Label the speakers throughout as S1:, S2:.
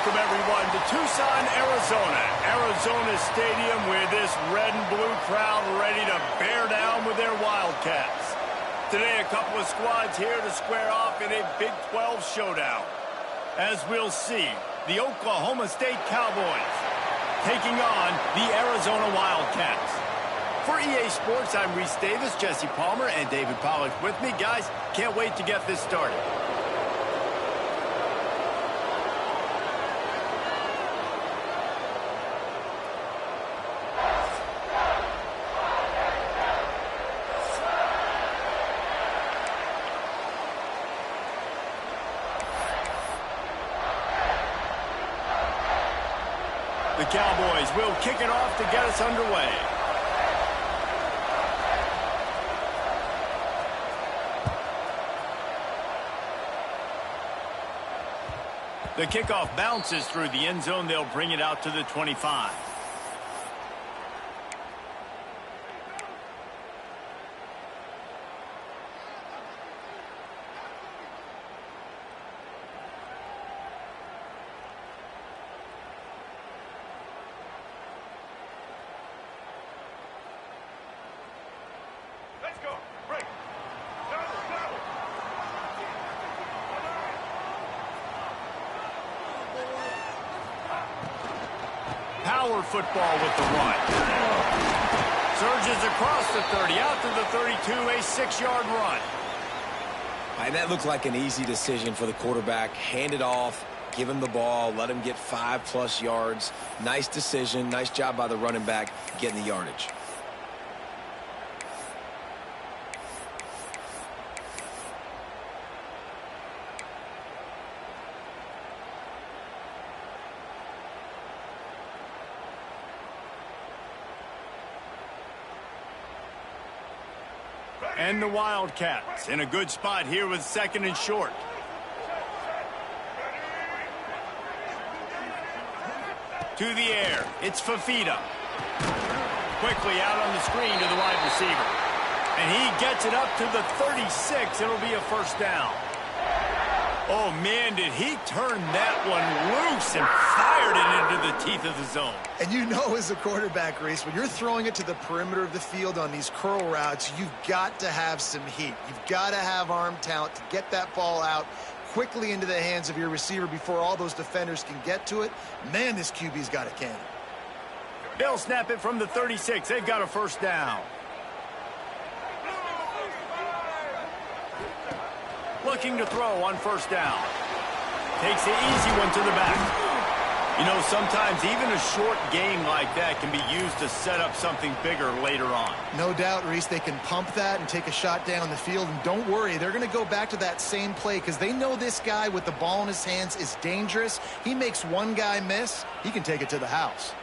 S1: welcome everyone to Tucson, Arizona. Arizona Stadium with this red and blue crowd ready to bear down with their Wildcats. Today, a couple of squads here to square off in a Big 12 showdown. As we'll see, the Oklahoma State Cowboys taking on the Arizona Wildcats. For EA Sports, I'm Reese Davis, Jesse Palmer, and David Pollack with me. Guys, can't wait to get this started. The Cowboys will kick it off to get us underway. The kickoff bounces through the end zone. They'll bring it out to the 25. Power football with the run. Surges across the 30, out to the 32, a 6-yard run.
S2: And that looked like an easy decision for the quarterback. Hand it off, give him the ball, let him get 5+ yards. Nice decision, nice job by the running back getting the yardage.
S1: And the Wildcats in a good spot here with 2nd and short. To the air, it's Fafita. Quickly out on the screen to the wide receiver. And he gets it up to the 36. It'll be a first down. Oh, man, did he turn that one loose and fired it into the teeth of the zone.
S3: And you know, as a quarterback, Reese, when you're throwing it to the perimeter of the field on these curl routes, you've got to have some heat. You've got to have arm talent to get that ball out quickly into the hands of your receiver before all those defenders can get to it. Man, this QB's got a cannon.
S1: They'll snap it from the 36. They've got a first down. Looking to throw on first down. Takes the easy one to the back. You know, sometimes even a short game like that can be used to set up something bigger later on.
S3: No doubt, Reese, they can pump that and take a shot down the field. And don't worry, they're going to go back to that same play because they know this guy with the ball in his hands is dangerous. He makes one guy miss, he can take it to the house.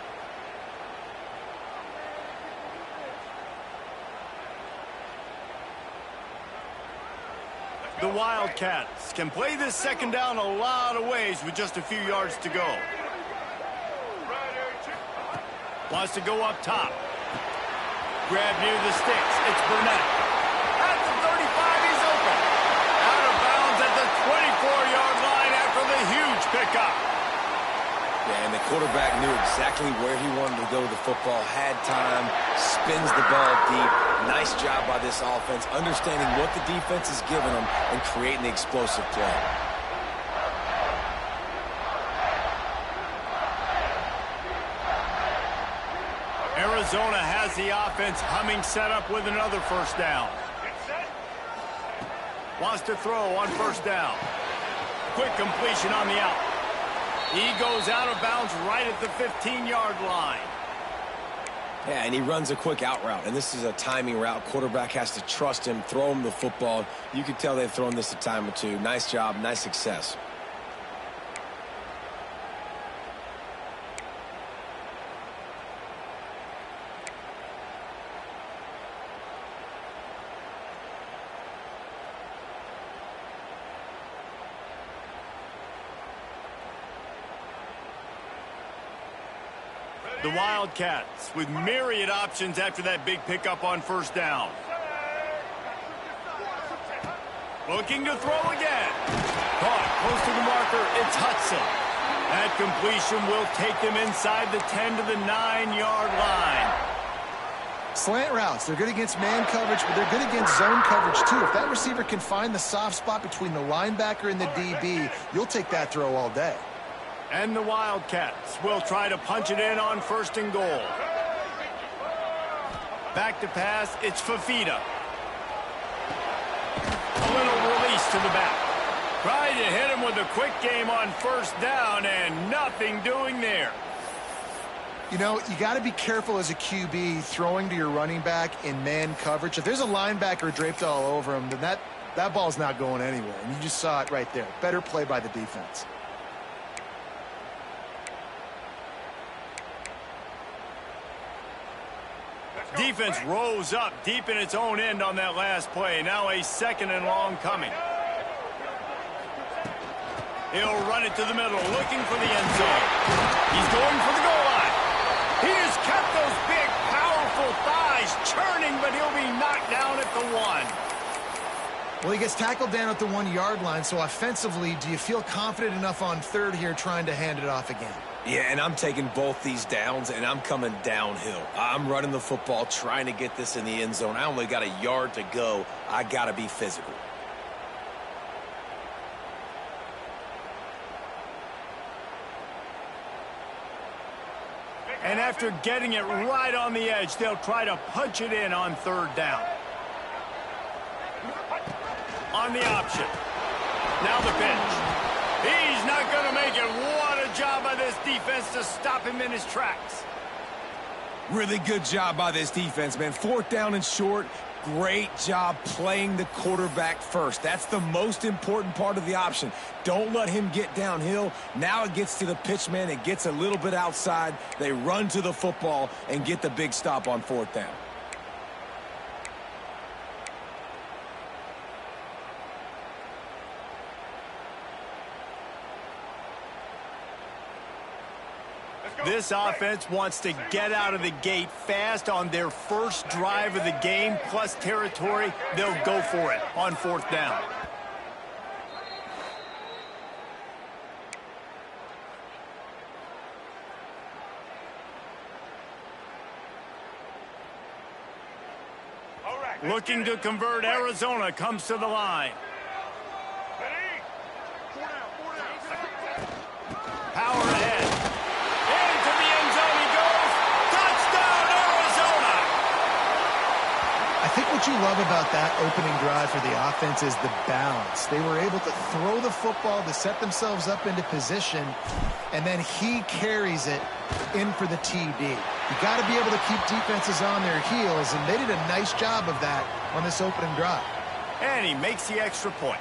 S1: The Wildcats can play this second down a lot of ways with just a few yards to go. Wants to go up top. Grab near the sticks. It's Burnett. At the 35, he's open. Out of bounds at the 24-yard line after the huge pickup.
S2: Yeah, and the quarterback knew exactly where he wanted to go with the football, had time, spins the ball deep. Nice job by this offense, understanding what the defense is giving them and creating the explosive play.
S1: Arizona has the offense humming, set up with another first down. Wants to throw on first down. Quick completion on the out. He goes out of bounds right at the 15-yard line.
S2: Yeah, and he runs a quick out route, and this is a timing route. Quarterback has to trust him, throw him the football. You can tell they've thrown this a time or two. Nice job, nice success.
S1: The Wildcats with myriad options after that big pickup on first down. Looking to throw again. Caught close to the marker. It's Hudson. That completion will take them inside the 10 to the 9-yard line.
S3: Slant routes, they're good against man coverage, but they're good against zone coverage too. If that receiver can find the soft spot between the linebacker and the DB, you'll take that throw all day.
S1: And the Wildcats will try to punch it in on 1st and goal. Back to pass, it's Fafita. A little release to the back. Tried to hit him with a quick game on 1st down, and nothing doing there.
S3: You know, you got to be careful as a QB throwing to your running back in man coverage. If there's a linebacker draped all over him, then that ball's not going anywhere. And you just saw it right there. Better play by the defense.
S1: Defense rose up deep in its own end on that last play. Now a 2nd and long coming. He'll run it to the middle, looking for the end zone. He's going for the goal line. He just kept those big, powerful thighs churning, but he'll be knocked down at the 1.
S3: Well, he gets tackled down at the 1-yard line, so offensively, do you feel confident enough on 3rd here trying to hand it off again?
S2: Yeah, and I'm taking both these downs, and I'm coming downhill. I'm running the football, trying to get this in the end zone. I only got a yard to go. I got to be physical.
S1: And after getting it right on the edge, they'll try to punch it in on 3rd down. On the option. Now the pitch. He's not going to make it. What a job by this defense to stop him in his tracks.
S2: Really good job by this defense, man. 4th down and short. Great job playing the quarterback first. That's the most important part of the option. Don't let him get downhill. Now it gets to the pitch man. It gets a little bit outside. They run to the football and get the big stop on 4th down.
S1: This offense wants to get out of the gate fast on their first drive of the game, plus territory. They'll go for it on 4th down. Looking to convert, Arizona comes to the line. Power ahead. Into the end zone he goes. Touchdown, Arizona!
S3: I think what you love about that opening drive for the offense is the balance. They were able to throw the football to set themselves up into position, and then he carries it in for the TD. You got to be able to keep defenses on their heels, and they did a nice job of that on this opening drive.
S1: And he makes the extra point.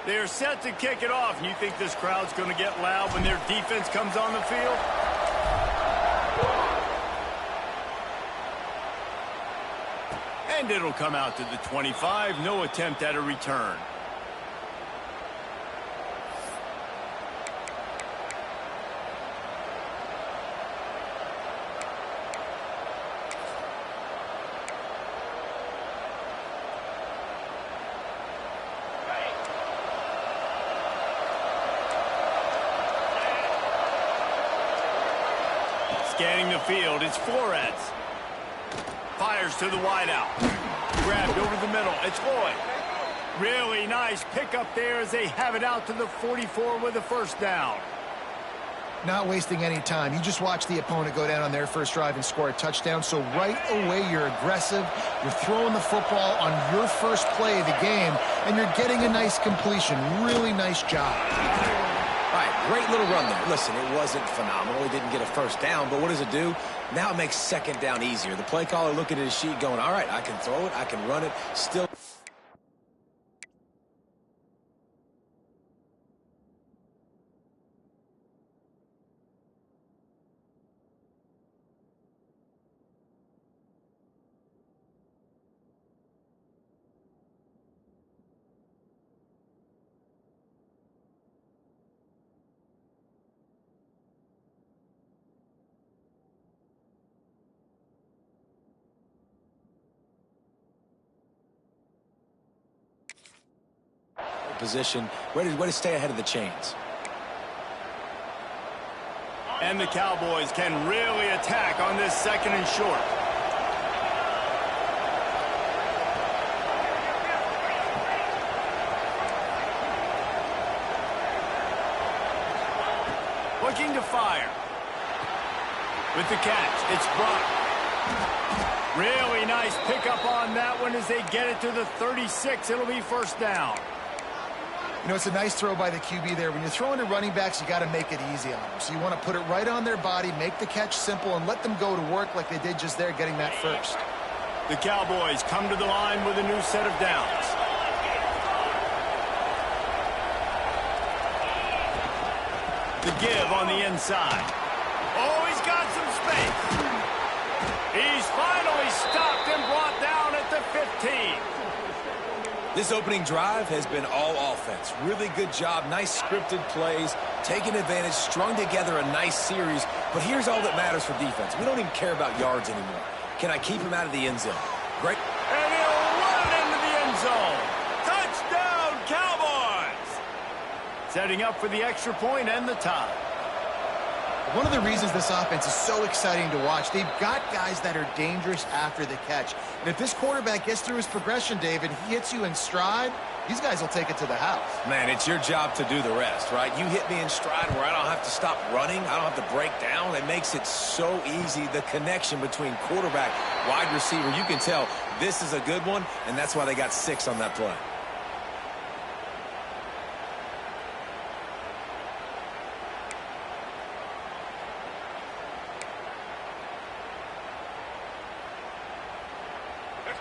S1: They're set to kick it off. You think this crowd's going to get loud when their defense comes on the field? And it'll come out to the 25. No attempt at a return. Scanning the field, it's Flores. Fires to the wideout. Grabbed over the middle, it's Floyd. Really nice pickup there as they have it out to the 44 with a 1st down.
S3: Not wasting any time. You just watch the opponent go down on their first drive and score a touchdown. So right away, you're aggressive. You're throwing the football on your first play of the game, and you're getting a nice completion. Really nice job.
S2: All right, great little run there. Listen, it wasn't phenomenal. He didn't get a 1st down, but what does it do? Now it makes 2nd down easier. The play caller looking at his sheet going, all right, I can throw it, I can run it, still. position, ready to stay ahead of the chains.
S1: And the Cowboys can really attack on this 2nd and short. Looking to fire. With the catch, it's Brock. Really nice pickup on that one as they get it to the 36. It'll be 1st down.
S3: You know, it's a nice throw by the QB there. When you're throwing to running backs, you got to make it easy on them. So you want to put it right on their body, make the catch simple, and let them go to work like they did just there, getting that first.
S1: The Cowboys come to the line with a new set of downs. The give on the inside. Oh, he's got some space. He's finally stopped and brought down at the 15.
S2: This opening drive has been all offense. Really good job, nice scripted plays, taking advantage, strung together a nice series. But here's all that matters for defense. We don't even care about yards anymore. Can I keep him out of the end zone? Great.
S1: And he'll run it into the end zone. Touchdown, Cowboys! Setting up for the extra point and the tie.
S3: One of the reasons this offense is so exciting to watch, they've got guys that are dangerous after the catch. And if this quarterback gets through his progression, David, he hits you in stride, these guys will take it to the house.
S2: Man, it's your job to do the rest, right? You hit me in stride where I don't have to stop running. I don't have to break down. It makes it so easy, the connection between quarterback, wide receiver. You can tell this is a good one, and that's why they got 6 on that play.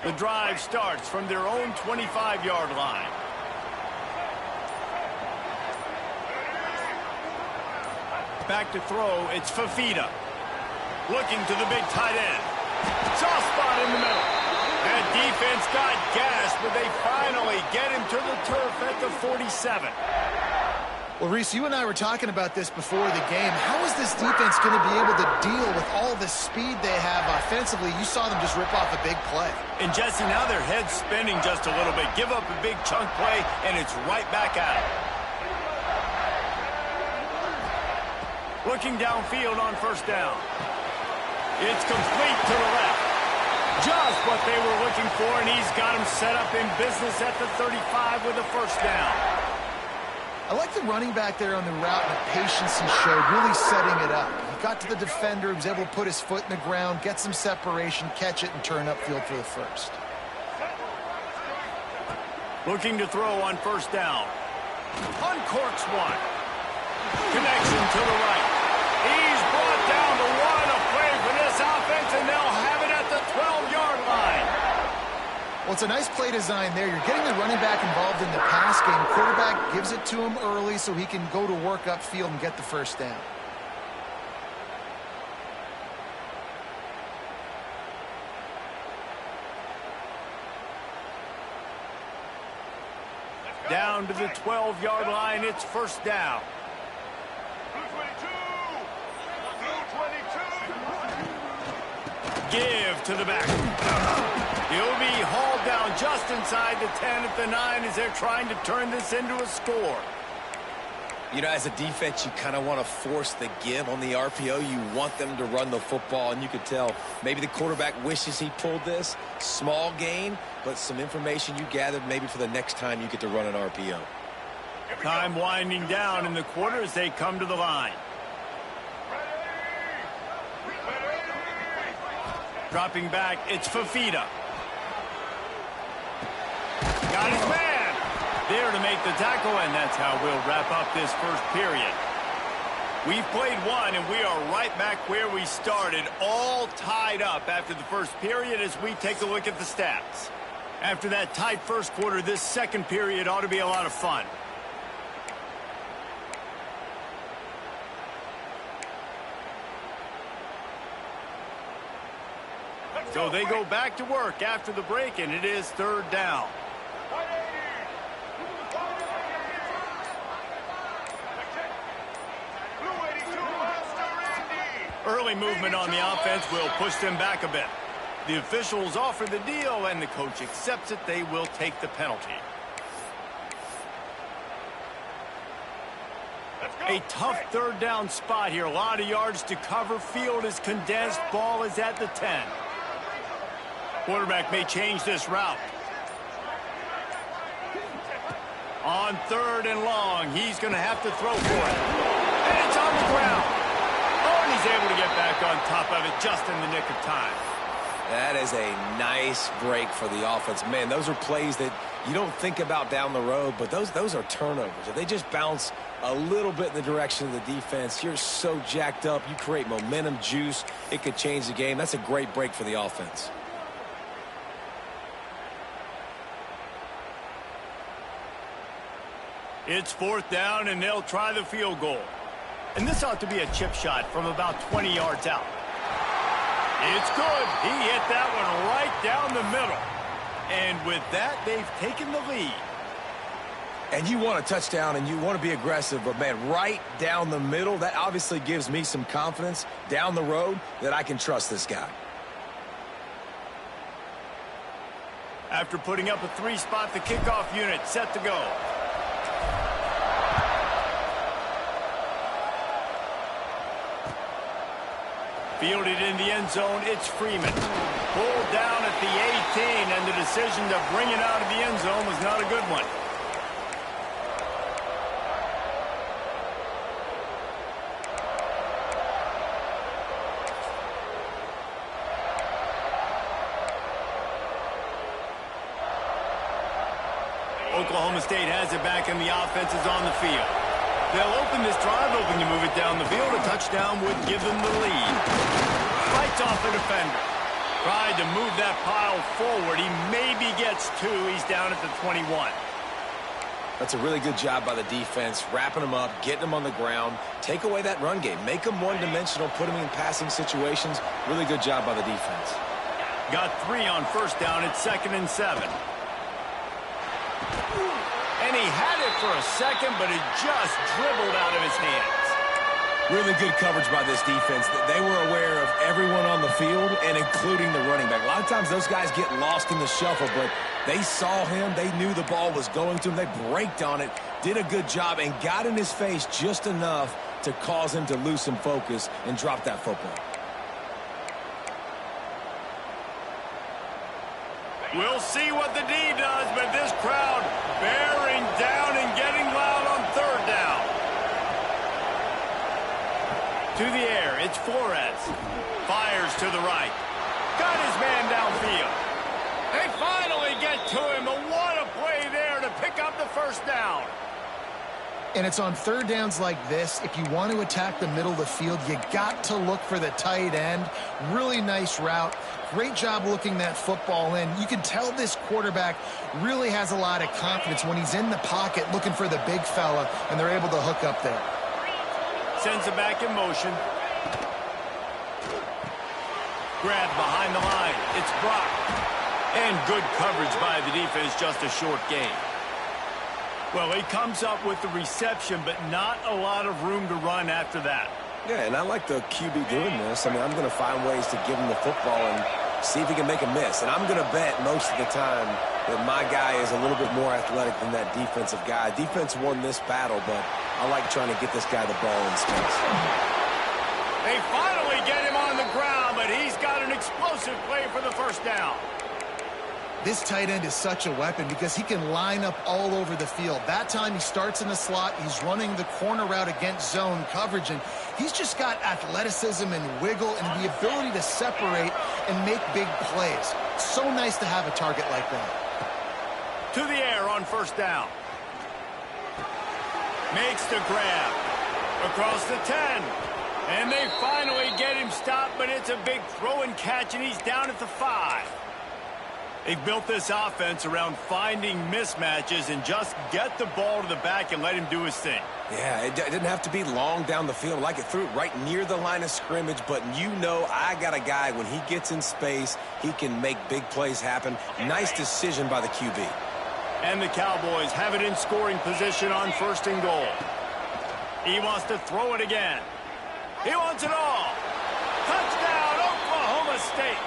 S1: The drive starts from their own 25-yard line. Back to throw, it's Fafita. Looking to the big tight end. Soft spot in the middle. That defense got gassed, but they finally get him to the turf at the 47.
S3: Well, Reese, you and I were talking about this before the game. How is this defense going to be able to deal with all the speed they have offensively? You saw them just rip off a big play.
S1: And, Jesse, now their head's spinning just a little bit. Give up a big chunk play, and it's right back at them. Looking downfield on 1st down. It's complete to the left. Just what they were looking for, and he's got him set up in business at the 35 with a 1st down.
S3: I like the running back there on the route and the patience he showed, really setting it up. He got to the defender, he was able to put his foot in the ground, get some separation, catch it, and turn upfield for the 1st.
S1: Looking to throw on 1st down. Uncorks one. Connection to the right. He's brought down to 1. A play for this offense, and they'll have it at the 12-yard line.
S3: Well, it's a nice play design there. You're getting the running back involved in the pass game. Quarterback gives it to him early so he can go to work upfield and get the 1st down.
S1: Down to the 12-yard line, it's 1st down. Give to the back. He'll be hauled down just inside the 10 at the 9 as they're trying to turn this into a score.
S2: You know, as a defense, you kind of want to force the give on the RPO. You want them to run the football, and you could tell maybe the quarterback wishes he pulled this. Small gain, but some information you gathered maybe for the next time you get to run an RPO.
S1: Time winding down in the quarter as they come to the line. Dropping back, it's Fafita. Got his man. There to make the tackle, and that's how we'll wrap up this 1st period. We've played one, and we are right back where we started, all tied up after the 1st period as we take a look at the stats. After that tight 1st quarter, this 2nd period ought to be a lot of fun. So they go back to work after the break, and it is 3rd down. Early movement on the offense will push them back a bit. The officials offer the deal, and the coach accepts it. They will take the penalty. A tough third down spot here. A lot of yards to cover. Field is condensed. Ball is at the 10. Quarterback may change this route. On 3rd and long, he's going to have to throw for it. And it's on the ground. Oh, and he's able to get back on top of it just in the nick of time.
S2: That is a nice break for the offense. Man, those are plays that you don't think about down the road, but those are turnovers. If they just bounce a little bit in the direction of the defense, you're so jacked up. You create momentum, juice. It could change the game. That's a great break for the offense.
S1: It's 4th down, and they'll try the field goal. And this ought to be a chip shot from about 20 yards out. It's good. He hit that one right down the middle. And with that, they've taken the lead.
S2: And you want a touchdown, and you want to be aggressive, but, man, right down the middle, that obviously gives me some confidence down the road that I can trust this guy.
S1: After putting up a 3-spot, the kickoff unit set to go. Fielded in the end zone, it's Freeman. Pulled down at the 18, and the decision to bring it out of the end zone was not a good one. Oklahoma State has it back, and the offense is on the field. They'll open this drive, hoping to move it down the field. A touchdown would give them the lead. Fights off the defender. Tried to move that pile forward. He maybe gets 2. He's down at the 21.
S2: That's a really good job by the defense, wrapping them up, getting them on the ground. Take away that run game. Make them one-dimensional, put them in passing situations. Really good job by the defense.
S1: Got 3 on 1st down. It's 2nd and 7. And he had it for a second, but it just dribbled out of his hands.
S2: Really good coverage by this defense. They were aware of everyone on the field, and including the running back. A lot of times those guys get lost in the shuffle, but they saw him. They knew the ball was going to him. They braked on it, did a good job, and got in his face just enough to cause him to lose some focus and drop that football.
S1: We'll see what the D does, but this crowd bearing down and getting loud on 3rd down. To the air, it's Flores. Fires to the right. Got his man downfield. They finally get to him, but what a play there to pick up the 1st down.
S3: And it's on 3rd downs like this. If you want to attack the middle of the field, you got to look for the tight end. Really nice route. Great job looking that football in. You can tell this quarterback really has a lot of confidence when he's in the pocket looking for the big fella, and they're able to hook up there.
S1: Sends it back in motion. Grabbed behind the line. It's Brock. And good coverage by the defense, just a short gain. Well, he comes up with the reception, but not a lot of room to run after that.
S2: Yeah, and I like the QB doing this. I mean, I'm going to find ways to give him the football and see if he can make a miss. And I'm going to bet most of the time that my guy is a little bit more athletic than that defensive guy. Defense won this battle, but I like trying to get this guy the ball in space.
S1: They finally get him on the ground, but he's got an explosive play for the 1st down.
S3: This tight end is such a weapon because he can line up all over the field. That time he starts in the slot. He's running the corner route against zone coverage, and he's just got athleticism and wiggle and the ability to separate and make big plays. So nice to have a target like that.
S1: To the air on 1st down. Makes the grab. Across the 10. And they finally get him stopped, but it's a big throw and catch, and he's down at the 5. They've built this offense around finding mismatches and just get the ball to the back and let him do his thing.
S2: Yeah, it didn't have to be long down the field. Like it threw it right near the line of scrimmage, but you know I got a guy, when he gets in space, he can make big plays happen. Nice decision by the QB.
S1: And the Cowboys have it in scoring position on 1st and goal. He wants to throw it again. He wants it all. Touchdown, Oklahoma State.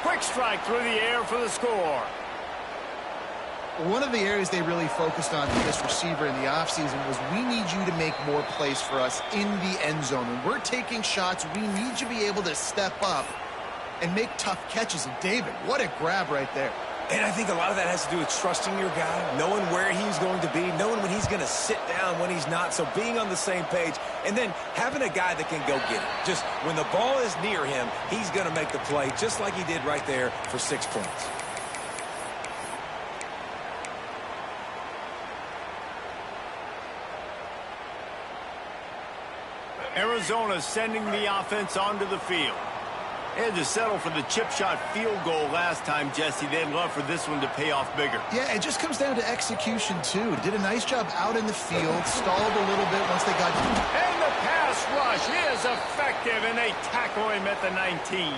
S1: Quick strike through the air for the score.
S3: one of the areas they really focused on with this receiver in the offseason was we need you to make more plays for us in the end zone. When we're taking shots, we need you to be able to step up and make tough catches. And David, what a grab right there.
S2: And I think a lot of that has to do with trusting your guy, knowing where he's going to be, knowing when he's going to sit down, when he's not, so being on the same page, and then having a guy that can go get it. Just when the ball is near him, he's going to make the play, just like he did right there for 6 points.
S1: Arizona sending the offense onto the field. They had to settle for the chip shot field goal last time, Jesse. They'd love for this one to pay off bigger.
S3: Yeah, it just comes down to execution, too. Did a nice job out in the field, stalled a little bit once they got...
S1: And the pass rush is effective, and they tackle him at the 19.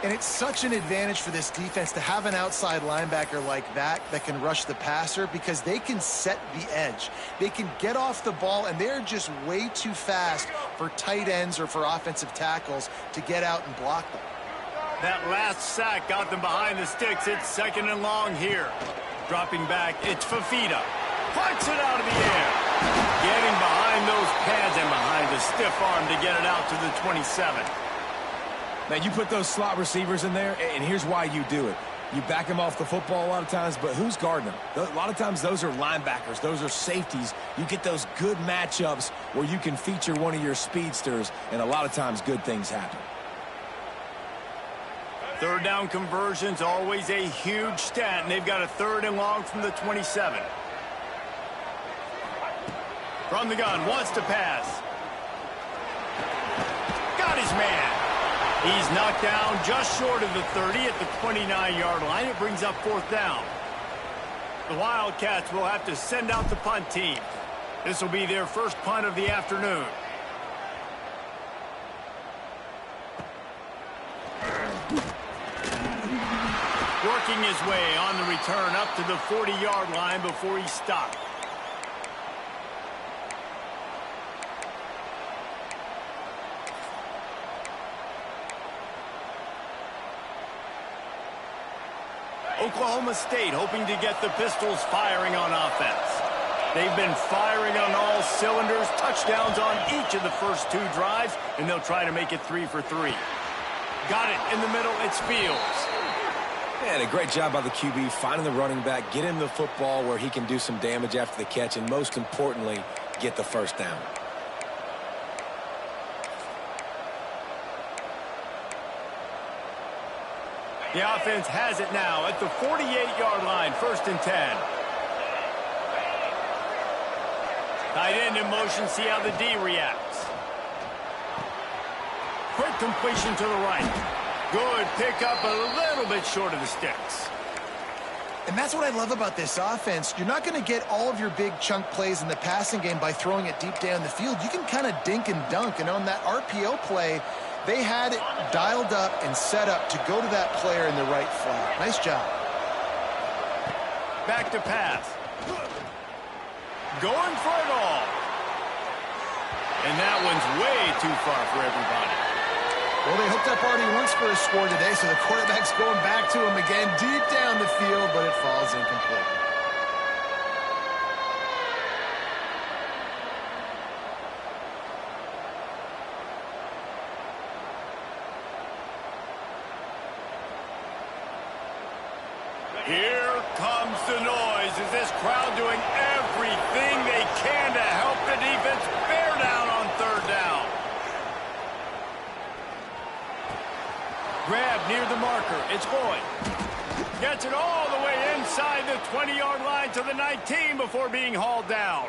S3: And it's such an advantage for this defense to have an outside linebacker like that can rush the passer because they can set the edge. They can get off the ball, and they're just way too fast for tight ends or for offensive tackles to get out and block them.
S1: That last sack got them behind the sticks. It's 2nd and long here. Dropping back, it's Fafita. Punts it out of the air. Getting behind those pads and behind the stiff arm to get it out to the 27.
S2: Now, you put those slot receivers in there, and here's why you do it. You back them off the football a lot of times, but who's guarding them? A lot of times those are linebackers. Those are safeties. You get those good matchups where you can feature one of your speedsters, and a lot of times good things happen.
S1: 3rd down conversion's always a huge stat, and they've got a 3rd and long from the 27. From the gun, wants to pass. Got his man. He's knocked down just short of the 30 at the 29-yard line. It brings up 4th down. The Wildcats will have to send out the punt team. This will be their first punt of the afternoon. Working his way on the return up to the 40-yard line before he stopped. Oklahoma State hoping to get the Pistols firing on offense. They've been firing on all cylinders, touchdowns on each of the first 2 drives, and they'll try to make it 3 for 3. Got it in the middle, it's Fields.
S2: And a great job by the QB finding the running back, get him the football where he can do some damage after the catch, and most importantly, get the 1st down.
S1: The offense has it now at the 48-yard line, 1st and 10. Tight end in motion, see how the D reacts. Quick completion to the right. Good pickup, a little bit short of the sticks.
S3: And that's what I love about this offense. You're not going to get all of your big chunk plays in the passing game by throwing it deep down the field. You can kind of dink and dunk, and on that RPO play, they had it dialed up and set up to go to that player in the right flat. Nice job.
S1: Back to pass. Going for it all. And that one's way too far for everybody.
S3: Well, they hooked up already once for a score today, so the quarterback's going back to him again deep down the field, but it falls incomplete.
S1: Here comes the noise. Is this crowd doing everything they can to help the defense bear down on 3rd down? Grab near the marker. It's Boyd. Gets it all the way inside the 20-yard line to the 19 before being hauled down.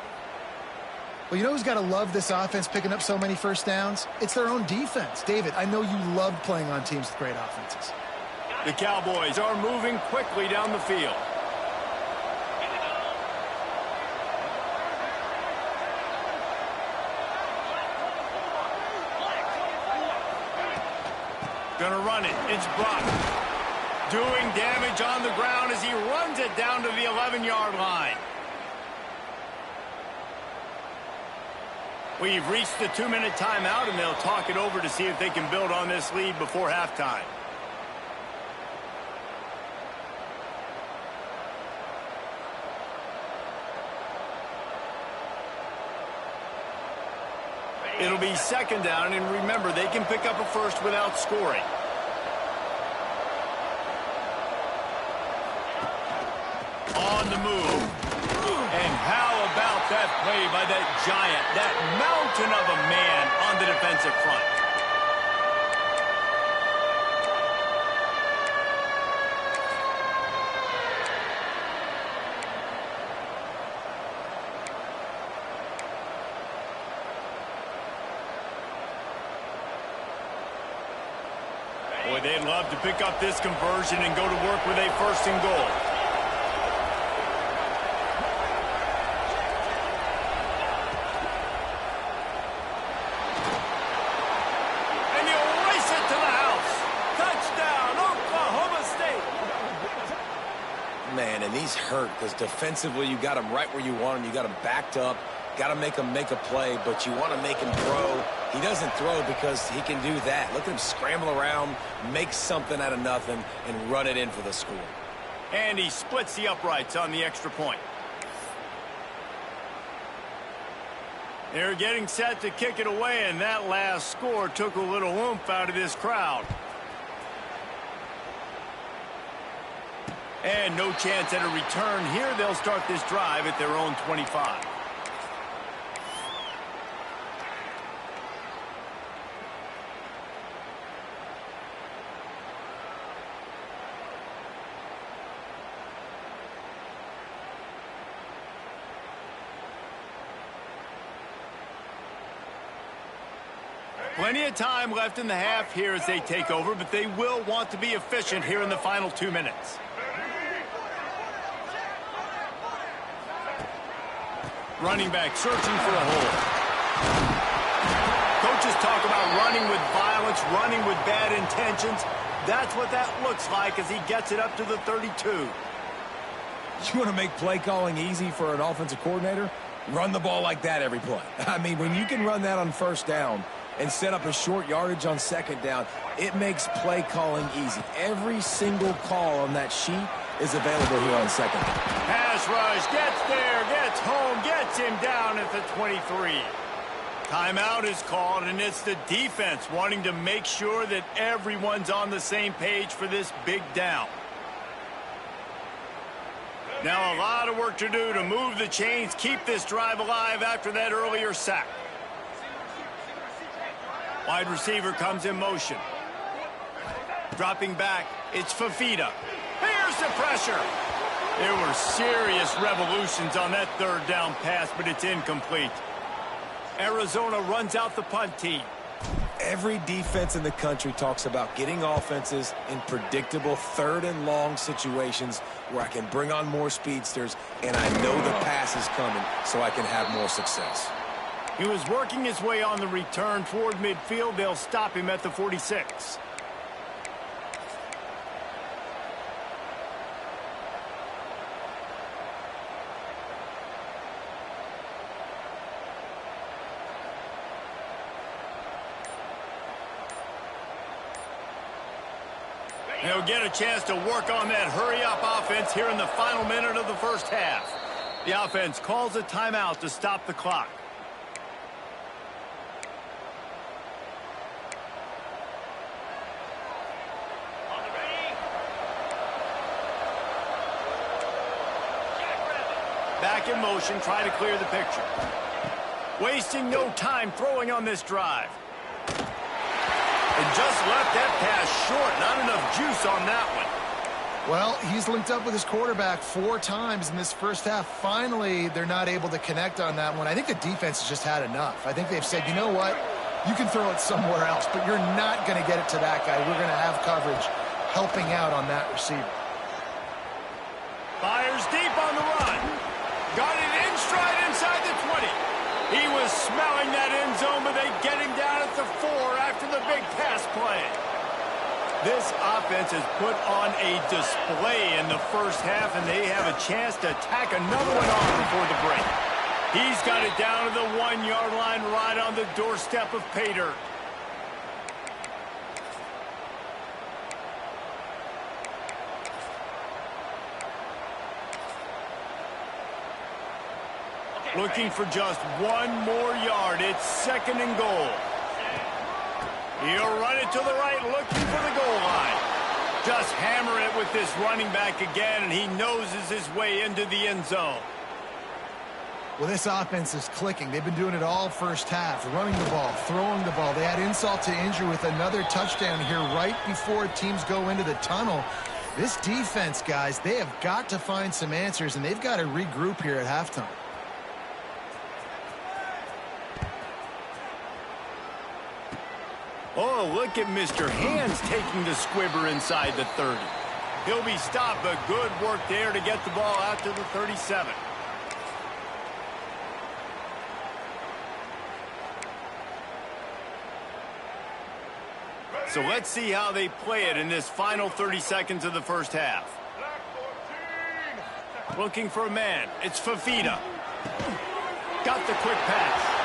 S3: Well, you know who's got to love this offense picking up so many 1st downs? It's their own defense. David, I know you love playing on teams with great offenses.
S1: The Cowboys are moving quickly down the field. Gonna run it. It's Brock. Doing damage on the ground as he runs it down to the 11-yard line. We've reached the 2-minute timeout, and they'll talk it over to see if they can build on this lead before halftime. It'll be second down, and remember, they can pick up a first without scoring. On the move. And how about that play by that giant, that mountain of a man on the defensive front? Boy, they'd love to pick up this conversion and go to work with a first and goal. And he'll race it to the house. Touchdown, Oklahoma State.
S2: Man, and these hurt because defensively you got them right where you want them. You got them backed up. Got to make him make a play, but you want to make him throw. He doesn't throw because he can do that. Look at him scramble around, make something out of nothing, and run it in for the score.
S1: And he splits the uprights on the extra point. They're getting set to kick it away, and that last score took a little oomph out of this crowd. And no chance at a return here. They'll start this drive at their own 25. Plenty of time left in the half here as they take over, but they will want to be efficient here in the final 2 minutes. Running back searching for a hole. Coaches talk about running with violence, running with bad intentions. That's what that looks like as he gets it up to the 32.
S2: You want to make play calling easy for an offensive coordinator? Run the ball like that every play. I mean, when you can run that on first down and set up a short yardage on second down, it makes play calling easy. Every single call on that sheet is available here on second down.
S1: Pass rush, gets there, gets home, gets him down at the 23. Timeout is called, and it's the defense wanting to make sure that everyone's on the same page for this big down. Now a lot of work to do to move the chains, keep this drive alive after that earlier sack. Wide receiver comes in motion. Dropping back, it's Fafita. Here's the pressure. There were serious revolutions on that third down pass, but it's incomplete. Arizona runs out the punt team.
S2: Every defense in the country talks about getting offenses in predictable third and long situations where I can bring on more speedsters and I know the pass is coming so I can have more success.
S1: He was working his way on the return toward midfield. They'll stop him at the 46. They'll get a chance to work on that hurry-up offense here in the final minute of the first half. The offense calls a timeout to stop the clock. Back in motion, try to clear the picture. Wasting no time throwing on this drive. And just left that pass short. Not enough juice on that one.
S3: Well, he's linked up with his quarterback 4 times in this first half. Finally, they're not able to connect on that one. I think the defense has just had enough. I think they've said, you know what? You can throw it somewhere else, but you're not going to get it to that guy. We're going to have coverage helping out on that receiver.
S1: Fires deep on the run. Got it in stride inside the 20. He was smelling that end zone, but they get him down at the 4 after the big pass play. This offense has put on a display in the first half, and they have a chance to tack another one on before the break. He's got it down to the 1-yard line right on the doorstep of pay dirt. Looking for just one more yard. It's 2nd and goal. He'll run it to the right, looking for the goal line. Just hammer it with this running back again, and he noses his way into the end zone.
S3: Well, this offense is clicking. They've been doing it all first half, running the ball, throwing the ball. They add insult to injury with another touchdown here right before teams go into the tunnel. This defense, guys, they have got to find some answers, and they've got to regroup here at halftime.
S1: Oh, look at Mr. Hands taking the squibber inside the 30. He'll be stopped, but good work there to get the ball out to the 37. So let's see how they play it in this final 30 seconds of the first half. Looking for a man. It's Fafita. Got the quick pass.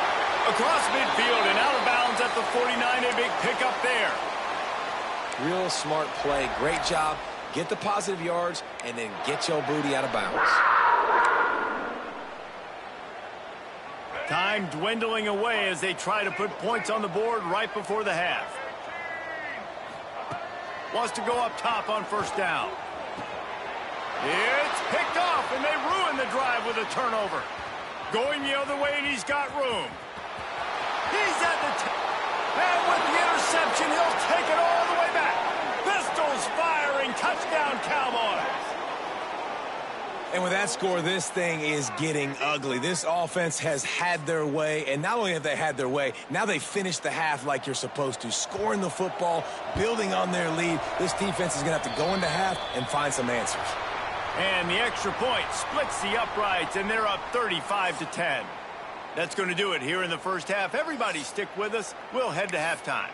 S1: Across midfield and out of bounds at the 49. A big pickup there.
S2: Real smart play. Great job. Get the positive yards and then get your booty out of bounds.
S1: Time dwindling away as they try to put points on the board right before the half. Wants to go up top on first down. It's picked off, and they ruin the drive with a turnover. Going the other way, and he's got room. He's at the and with the interception, he'll take it all the way back. Pistols firing, touchdown Cowboys.
S2: And with that score, this thing is getting ugly. This offense has had their way, and not only have they had their way, now they finished the half like you're supposed to, scoring the football, building on their lead. This defense is going to have to go into half and find some answers.
S1: And the extra point splits the uprights, and they're up 35-10. That's going to do it here in the first half. Everybody stick with us. We'll head to halftime.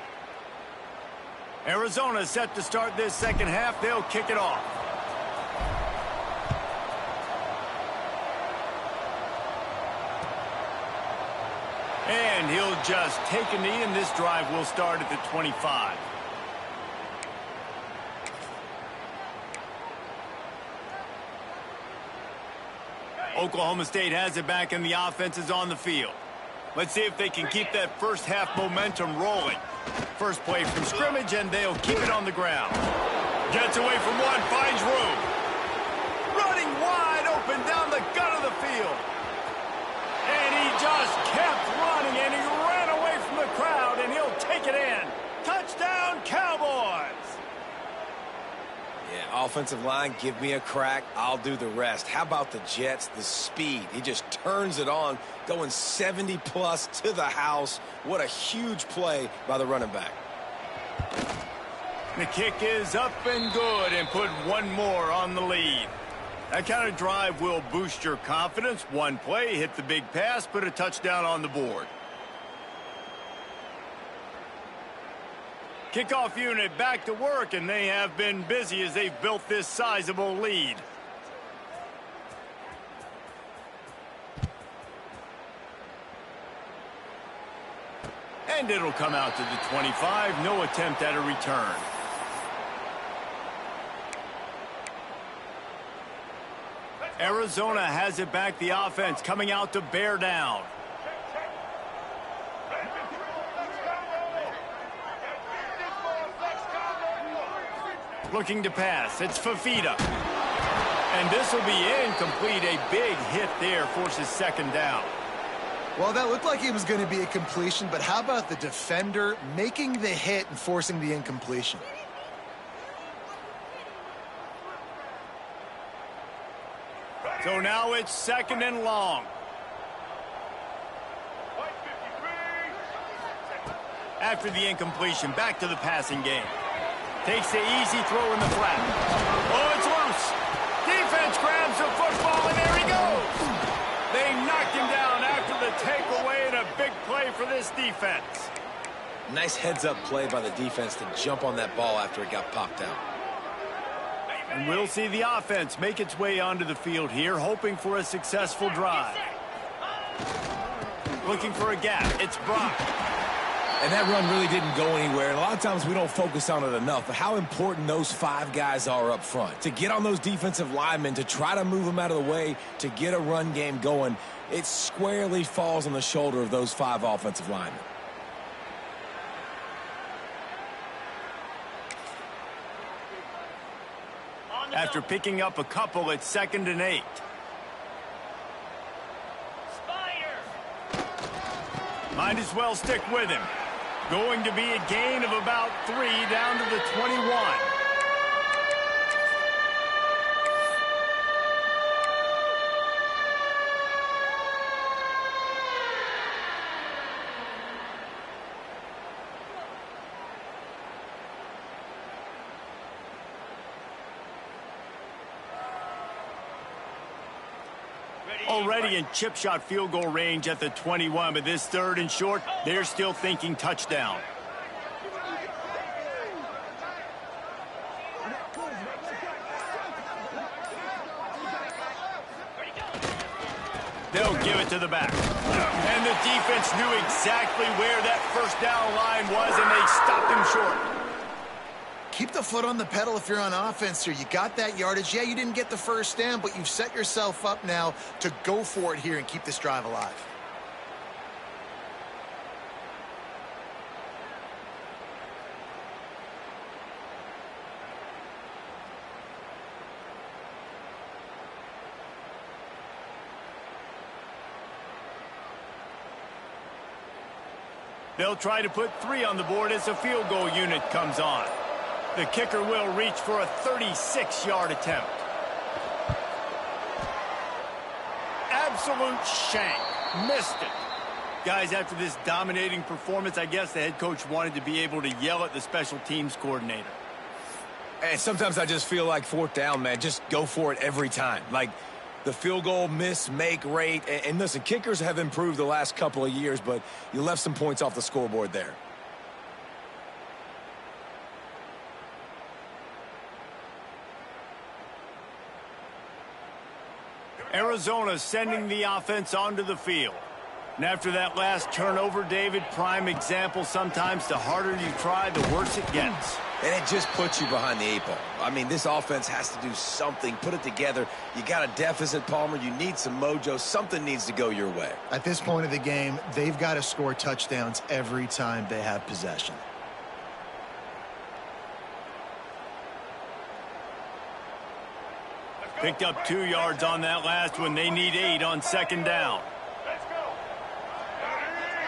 S1: Arizona set to start this second half. They'll kick it off. And he'll just take a knee, and this drive will start at the 25. Oklahoma State has it back, and the offense is on the field. Let's see if they can keep that first half momentum rolling. First play from scrimmage, and they'll keep it on the ground. Gets away from one, finds room. Running wide open down the gut of the field. And he just kept running, and he ran away from the crowd, and he'll take it in. Touchdown, Cowboys!
S2: Yeah, offensive line, give me a crack. I'll do the rest. How about the Jets? The speed. He just turns it on, going 70-plus to the house. What a huge play by the running back.
S1: The kick is up and good, and put one more on the lead. That kind of drive will boost your confidence. One play, hit the big pass, put a touchdown on the board. Kickoff unit back to work, and they have been busy as they've built this sizable lead. And it'll come out to the 25. No attempt at a return. Arizona has it back. The offense coming out to bear down. Looking to pass. It's Fafita. And this will be incomplete. A big hit there forces second down.
S3: Well, that looked like it was going to be a completion, but how about the defender making the hit and forcing the incompletion?
S1: So now it's second and long. After the incompletion, back to the passing game. Takes the easy throw in the flat. Oh, it's loose. Defense grabs the football, and there he goes. They knocked him down after the takeaway, and a big play for this defense.
S2: Nice heads-up play by the defense to jump on that ball after it got popped out.
S1: And we'll see the offense make its way onto the field here, hoping for a successful drive. Looking for a gap. It's Brock.
S2: And that run really didn't go anywhere. And a lot of times we don't focus on it enough, but how important those 5 guys are up front. To get on those defensive linemen, to try to move them out of the way, to get a run game going, it squarely falls on the shoulder of those 5 offensive linemen.
S1: After picking up a couple, it's 2nd and 8. Might as well stick with him. Going to be a gain of about 3 down to the 21. Already in chip shot field goal range at the 21, but this 3rd and short, they're still thinking touchdown. They'll give it to the back. And the defense knew exactly where that 1st down line was, and they stopped him short.
S3: Keep the foot on the pedal if you're on offense here. You got that yardage. Yeah, you didn't get the 1st down, but you've set yourself up now to go for it here and keep this drive alive.
S1: They'll try to put 3 on the board as the field goal unit comes on. The kicker will reach for a 36-yard attempt. Absolute shank. Missed it. Guys, after this dominating performance, I guess the head coach wanted to be able to yell at the special teams coordinator.
S2: And sometimes I just feel like 4th down, man, just go for it every time. Like the field goal miss-make rate. And listen, kickers have improved the last couple of years, but you left some points off the scoreboard there.
S1: Arizona sending the offense onto the field. And after that last turnover, David, prime example, sometimes the harder you try, the worse it gets.
S2: And it just puts you behind the 8 ball. I mean, this offense has to do something, put it together. You got a deficit, Palmer. You need some mojo. Something needs to go your way.
S3: At this point of the game, they've got to score touchdowns every time they have possession.
S1: Picked up 2 yards on that last one. They need 8 on 2nd down.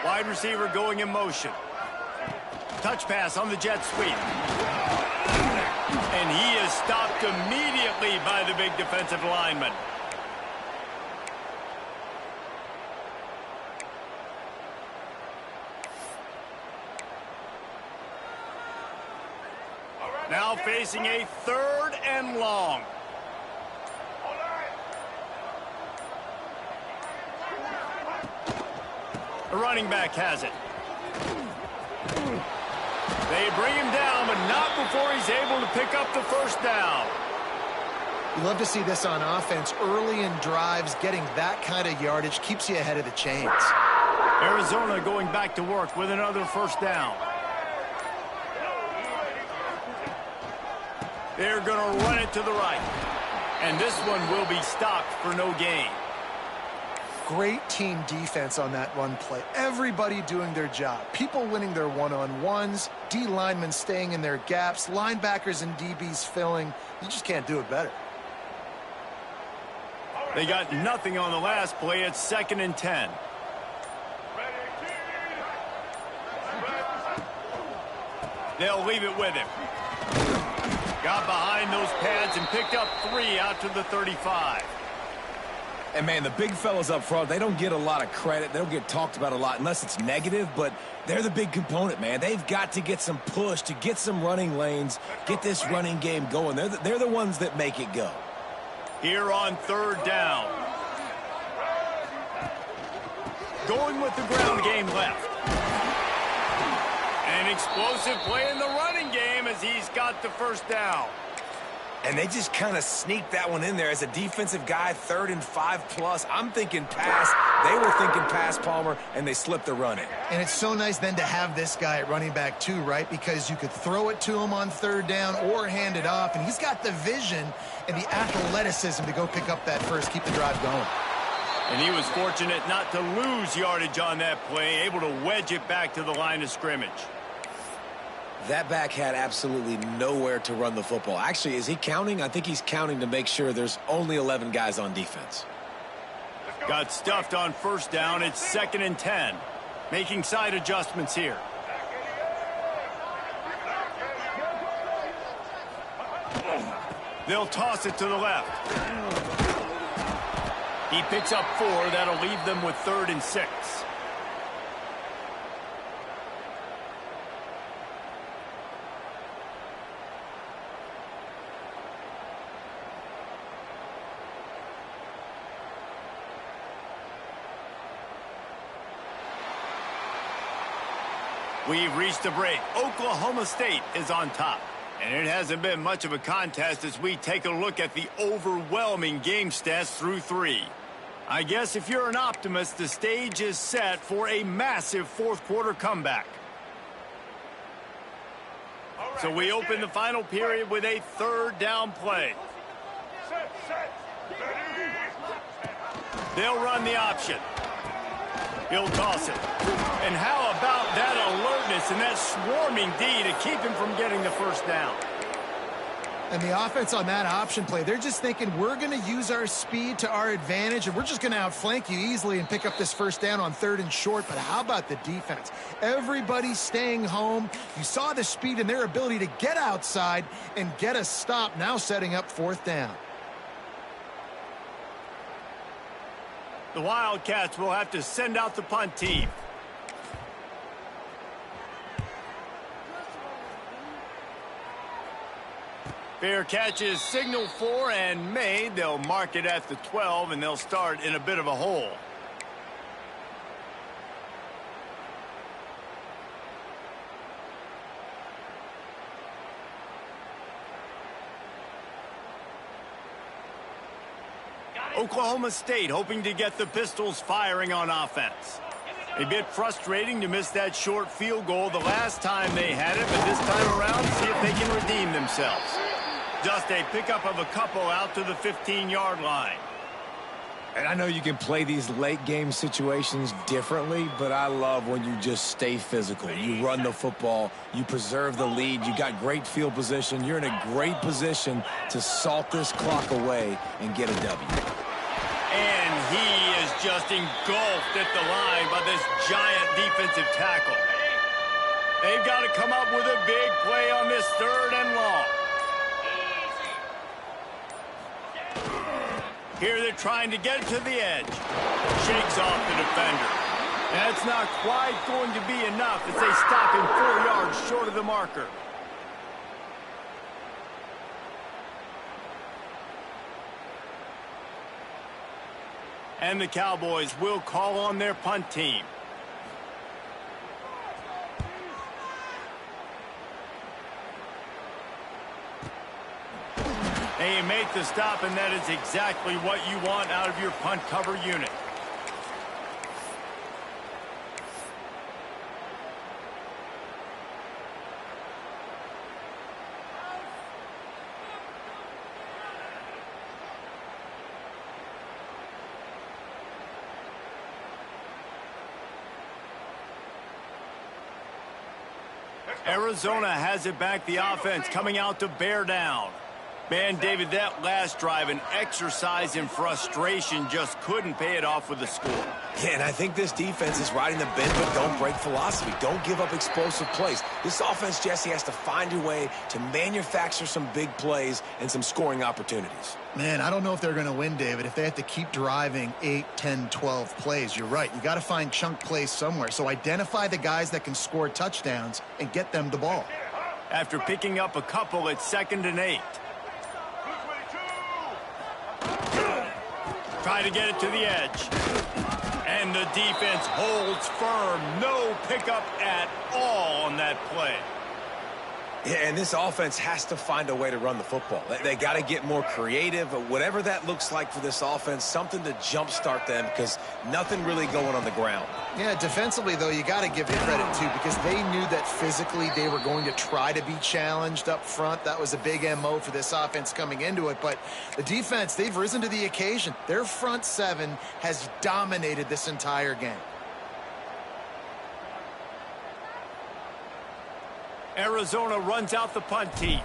S1: Wide receiver going in motion. Touch pass on the jet sweep. And he is stopped immediately by the big defensive lineman. Now facing a 3rd and long. The running back has it. They bring him down, but not before he's able to pick up the 1st down.
S3: You love to see this on offense. Early in drives, getting that kind of yardage keeps you ahead of the chains.
S1: Arizona going back to work with another 1st down. They're going to run it to the right. And this one will be stopped for no gain.
S3: Great team defense on that run play. Everybody doing their job. People winning their one-on-ones, D linemen staying in their gaps, linebackers and DBs filling. You just can't do it better.
S1: They got nothing on the last play. It's 2nd and 10. They'll leave it with him. Got behind those pads and picked up 3 out to the 35.
S2: And, man, the big fellas up front, they don't get a lot of credit. They don't get talked about a lot unless it's negative, but they're the big component, man. They've got to get some push, to get some running lanes, get this running game going. They're the ones that make it go.
S1: Here on 3rd down. Going with the ground game left. An explosive play in the running game as he's got the 1st down.
S2: And they just kind of sneaked that one in there. As a defensive guy, 3rd and 5+. I'm thinking pass. They were thinking pass, Palmer, and they slipped the run in.
S3: And it's so nice then to have this guy at running back too, right? Because you could throw it to him on 3rd down or hand it off, and he's got the vision and the athleticism to go pick up that first, keep the drive going.
S1: And he was fortunate not to lose yardage on that play, able to wedge it back to the line of scrimmage.
S2: That back had absolutely nowhere to run the football. Actually, is he counting? I think he's counting to make sure there's only 11 guys on defense.
S1: Got stuffed on 1st down. It's 2nd and 10. Making side adjustments here. They'll toss it to the left. He picks up 4. That'll leave them with 3rd and 6. We've reached the break. Oklahoma State is on top. And it hasn't been much of a contest as we take a look at the overwhelming game stats through 3. I guess if you're an optimist, the stage is set for a massive 4th quarter comeback. So we open the final period with a 3rd down play. They'll run the option. He'll toss it. And how about that alertness and that swarming D to keep him from getting the 1st down?
S3: And the offense on that option play, they're just thinking we're going to use our speed to our advantage, and we're just going to outflank you easily and pick up this 1st down on 3rd and short. But how about the defense? Everybody's staying home. You saw the speed and their ability to get outside and get a stop, now setting up 4th down.
S1: The Wildcats will have to send out the punt team. Fair catch is signaled for and made. They'll mark it at the 12, and they'll start in a bit of a hole. Oklahoma State hoping to get the Pistols firing on offense. A bit frustrating to miss that short field goal the last time they had it, but this time around, see if they can redeem themselves. Just a pickup of a couple out to the 15-yard line.
S2: And I know you can play these late game situations differently, but I love when you just stay physical. You run the football, you preserve the lead, you got great field position. You're in a great position to salt this clock away and get a W.
S1: And he is just engulfed at the line by this giant defensive tackle. They've got to come up with a big play on this 3rd and long. Here they're trying to get it to the edge. Shakes off the defender. That's not quite going to be enough as they stop him 4 yards short of the marker. And the Cowboys will call on their punt team. They make the stop, and that is exactly what you want out of your punt cover unit. Arizona has it back, the offense coming out to bear down. Man, David, that last drive, an exercise in frustration, just couldn't pay it off with the score.
S2: Yeah, and I think this defense is riding the bend but don't break philosophy. Don't give up explosive plays. This offense, Jesse, has to find a way to manufacture some big plays and some scoring opportunities.
S3: Man, I don't know if they're going to win, David, if they have to keep driving 8, 10, 12 plays. You're right. You got to find chunk plays somewhere. So identify the guys that can score touchdowns and get them the ball.
S1: After picking up a couple, it's 2nd and 8. Try to get it to the edge. And the defense holds firm. No pickup at all on that play.
S2: Yeah, and this offense has to find a way to run the football. They got to get more creative, whatever that looks like for this offense, something to jumpstart them because nothing really going on the ground.
S3: Yeah, defensively, though, you got to give them credit, too, because they knew that physically they were going to try to be challenged up front. That was a big MO for this offense coming into it. But the defense, they've risen to the occasion. Their front seven has dominated this entire game.
S1: Arizona runs out the punt team.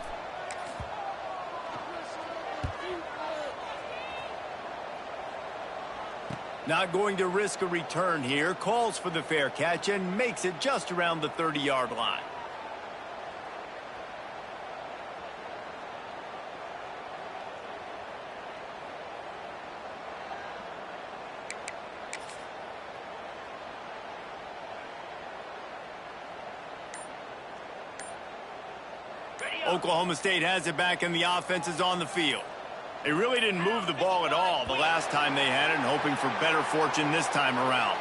S1: Not going to risk a return here. Calls for the fair catch and makes it just around the 30-yard line. Oklahoma State has it back and the offense is on the field. They really didn't move the ball at all the last time they had it, and hoping for better fortune this time around.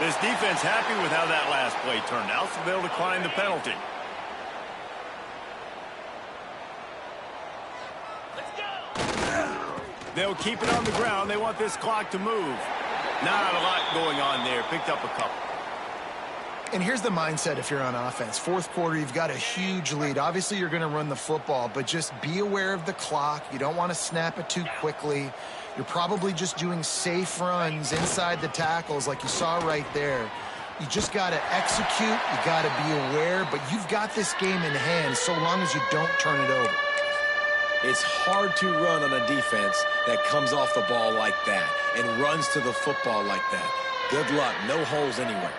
S1: This defense happy with how that last play turned out, so they'll decline the penalty. They'll keep it on the ground. They want this clock to move. Not a lot going on there. Picked up a couple.
S3: And here's the mindset if you're on offense. Fourth quarter, you've got a huge lead. Obviously, you're going to run the football, but just be aware of the clock. You don't want to snap it too quickly. You're probably just doing safe runs inside the tackles like you saw right there. You just got to execute. You got to be aware, but you've got this game in hand so long as you don't turn it over.
S2: It's hard to run on a defense that comes off the ball like that and runs to the football like that. Good luck. No holes anywhere.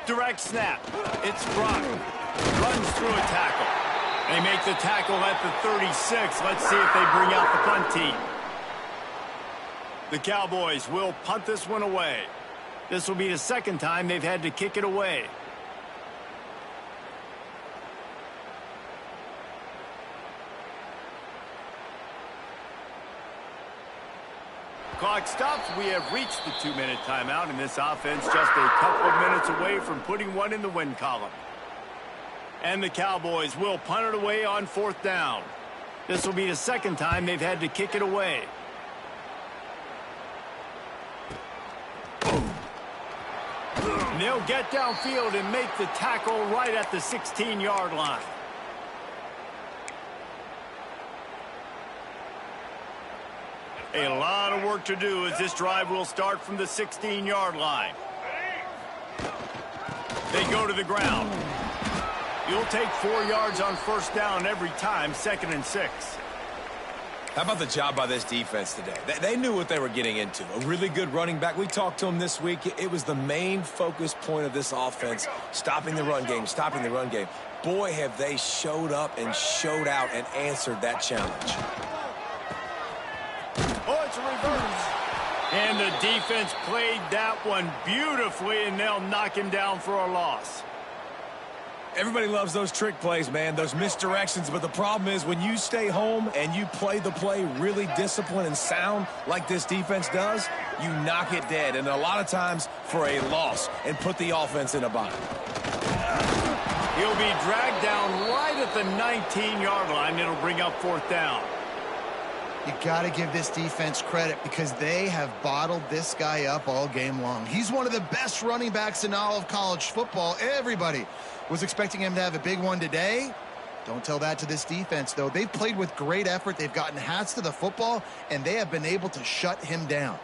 S1: Direct snap. It's Brock. Runs through a tackle. They make the tackle at the 36. Let's see if they bring out the punt team. The Cowboys will punt this one away. This will be the second time they've had to kick it away. Clock stops. We have reached the 2-minute timeout, and this offense just a couple of minutes away from putting one in the win column. And the Cowboys will punt it away on fourth down. This will be the second time they've had to kick it away. And they'll get downfield and make the tackle right at the 16-yard line. A lot of work to do as this drive will start from the 16-yard line. They go to the ground. You'll take 4 yards on first down every time, 2nd and 6.
S2: How about the job by this defense today? They knew what they were getting into. A really good running back. We talked to him this week. It was the main focus point of this offense, stopping the run game, stopping the run game. Boy, have they showed up and showed out and answered that challenge.
S1: Oh, it's a reverse. And the defense played that one beautifully, and they'll knock him down for a loss.
S2: Everybody loves those trick plays, man, those misdirections. But the problem is when you stay home and you play the play really disciplined and sound like this defense does, you knock it dead. And a lot of times for a loss and put the offense in a bind.
S1: He'll be dragged down right at the 19-yard line. It'll bring up fourth down.
S3: You got to give this defense credit because they have bottled this guy up all game long. He's one of the best running backs in all of college football. Everybody was expecting him to have a big one today. Don't tell that to this defense, though. They've played with great effort. They've gotten hats to the football, and they have been able to shut him down.